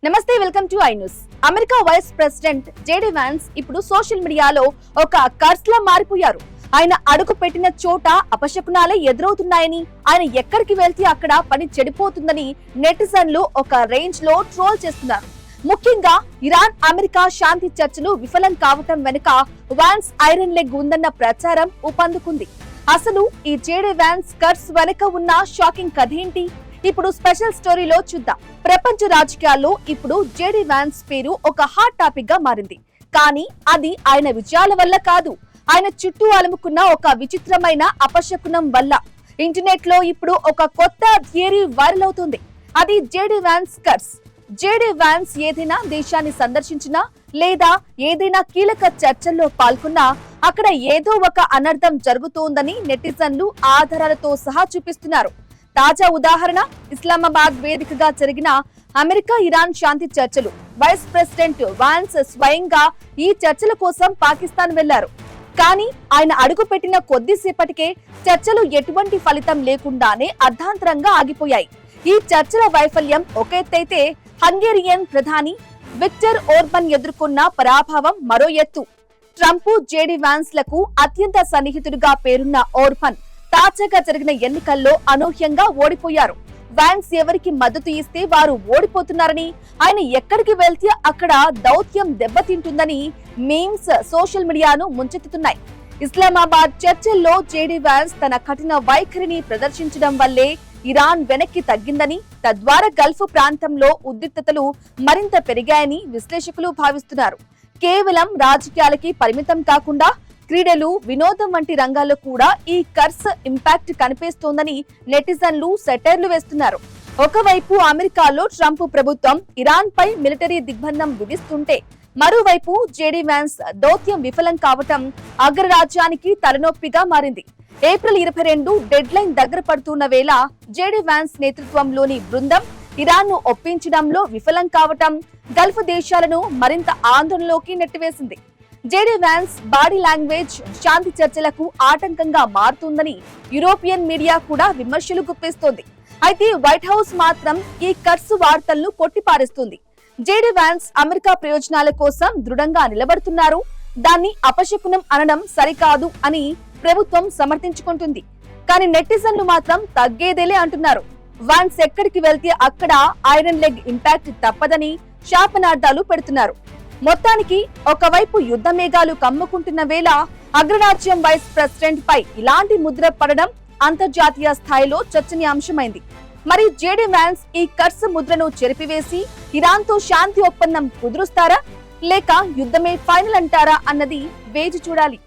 నమస్తే, welcome to iNews. America vice president JD Vance ఇప్పుడు social మీడియాలో ఒక కర్స్ లా మారిపోయారు. ఆయన అడుగు పెట్టిన చోట అపశకునాలే ఎదురవుతున్నాయని, ఆయన ఎక్కడికి వెళ్తే అక్కడ పని చెడిపోతుందని నెటిజన్లు ఒక రేంజ్ లో ట్రోల్ చేస్తున్నారు. ముఖ్యంగా ఇరాన్ అమెరికా శాంతి చర్చలు విఫలం కావటం వెనుక వాన్స్ ఐరన్ లెగ్ ఉందన్న ప్రచారం ఊపందుకుంది. అసలు ఈ జేడీ వాన్స్ కర్స్ వెనుక ఉన్న షాకింగ్ కథ ఏంటి? ఇప్పుడు స్పెషల్ స్టోరీలో చూద్దాం. ప్రపంచ రాజకీయాల్లో ఇప్పుడు జేడీ వాన్స్ పేరు ఒక హాట్ టాపిక్ గా మారింది. కానీ అది ఆయన విజయాల వల్ల కాదు, ఆయన చుట్టూ అలుముకున్న ఒక విచిత్రమైన అపశకునం వల్ల. ఇంటర్నెట్ లో ఇప్పుడు ఒక కొత్త థియరీ వైరల్ అవుతుంది. అది JD Vance curse. JD Vance ఏదైనా దేశాన్ని సందర్శించినా లేదా ఏదైనా కీలక చర్చల్లో పాల్గొన్నా అక్కడ ఏదో ఒక అనర్థం జరుగుతోందని నెటిజన్లు ఆధారాలతో సహా చూపిస్తున్నారు. తాజా ఉదాహరణ ఇస్లామాబాద్ వేదికగా జరిగిన అమెరికా ఇరాన్ శాంతి చర్చలు. వైస్ ప్రెసిడెంట్ వాన్స్ స్వయంగా ఈ చర్చల కోసం పాకిస్తాన్ వెళ్లారు. కానీ ఆయన అడుగు పెట్టిన కొద్దిసేపటికే చర్చలు ఎటువంటి ఫలితం లేకుండానే అర్ధాంతరంగా ఆగిపోయాయి. ఈ చర్చల వైఫల్యం ఒక ఎత్తైతే హంగేరియన్ ప్రధాని విక్టర్ ఓర్బన్ ఎదుర్కొన్న పరాభవం మరో ఎత్తు. ట్రంప్ జేడీ వాన్స్ లకు అత్యంత సన్నిహితుడిగా పేరున్న ఓర్బన్ తాజాగా జరిగిన ఎన్నికల్లో అనూహ్యంగా ఓడిపోయారు. వాన్స్ ఎవరికి మద్దతు ఇస్తే వారు ఓడిపోతున్నారని, ఆయన ఎక్కడికి వెళ్తే అక్కడ దౌత్యం దెబ్బతింటుందని మీమ్స్ సోషల్ మీడియాను ముంచెత్తుతున్నాయి. ఇస్లామాబాద్ చర్చల్లో జేడీ వాన్స్ తన కఠిన వైఖరిని ప్రదర్శించడం వల్లే ఇరాన్ వెనక్కి తగ్గిందని, తద్వారా గల్ఫ్ ప్రాంతంలో ఉద్రిక్తతలు మరింత పెరిగాయని విశ్లేషకులు భావిస్తున్నారు. కేవలం రాజకీయాలకి పరిమితం కాకుండా క్రీడలు, వినోదం వంటి రంగాల్లో కూడా ఈ కర్స్ ఇంపాక్ట్ కనిపిస్తోందని నెటిజన్లు సెటైర్లు వేస్తున్నారు. ఒకవైపు అమెరికాలో ట్రంప్ ప్రభుత్వం ఇరాన్ పై మిలిటరీ దిగ్బంధం విధిస్తుంటే, మరోవైపు జేడీ వాన్స్ దౌత్యం విఫలం కావటం అగ్రరాజ్యానికి తలనొప్పిగా మారింది. ఏప్రిల్ 22 డెడ్ లైన్ దగ్గర పడుతున్న వేళ జేడీ వాన్స్ నేతృత్వంలోని బృందం ఇరాన్ ను ఒప్పించడంలో విఫలం కావటం గల్ఫ్ దేశాలను మరింత ఆందోళనలోకి నెట్టివేసింది. జేడీ వాన్స్ బాడీ లాంగ్వేజ్ శాంతి చర్చలకు ఆటంకంగా మారుతుందని యూరోపియన్ మీడియా కూడా విమర్శలు గుప్పిస్తోంది. అయితే వైట్ హౌస్ మాత్రం ఈ కర్స్ వార్తలను కొట్టిపారేస్తుంది. జేడీ వాన్స్ అమెరికా ప్రయోజనాల కోసం దృఢంగా నిలబడుతున్నారు, దాన్ని అపశకునం అనడం సరికాదు అని ప్రభుత్వం సమర్థించుకుంటుంది. కానీ నెటిజన్లు మాత్రం తగ్గేదేలే అంటున్నారు. వాన్స్ ఎక్కడికి వెళ్తే అక్కడ ఐరన్ లెగ్ ఇంపాక్ట్ తప్పదని శాపనార్థాలు పెడుతున్నారు. మొత్తానికి ఒకవైపు యుద్ధ మేఘాలు కమ్ముకుంటున్న వేళ అగ్రరాజ్యం వైస్ ప్రెసిడెంట్ పై ఇలాంటి ముద్ర పడడం అంతర్జాతీయ స్థాయిలో చర్చనీయాంశమైంది. మరి జేడీ వాన్స్ ఈ కర్స్ ముద్రను చెరిపివేసి ఇరాన్ తో శాంతి ఒప్పందం కుదురుస్తారా, లేక యుద్ధమే ఫైనల్ అంటారా అన్నది వేచి చూడాలి.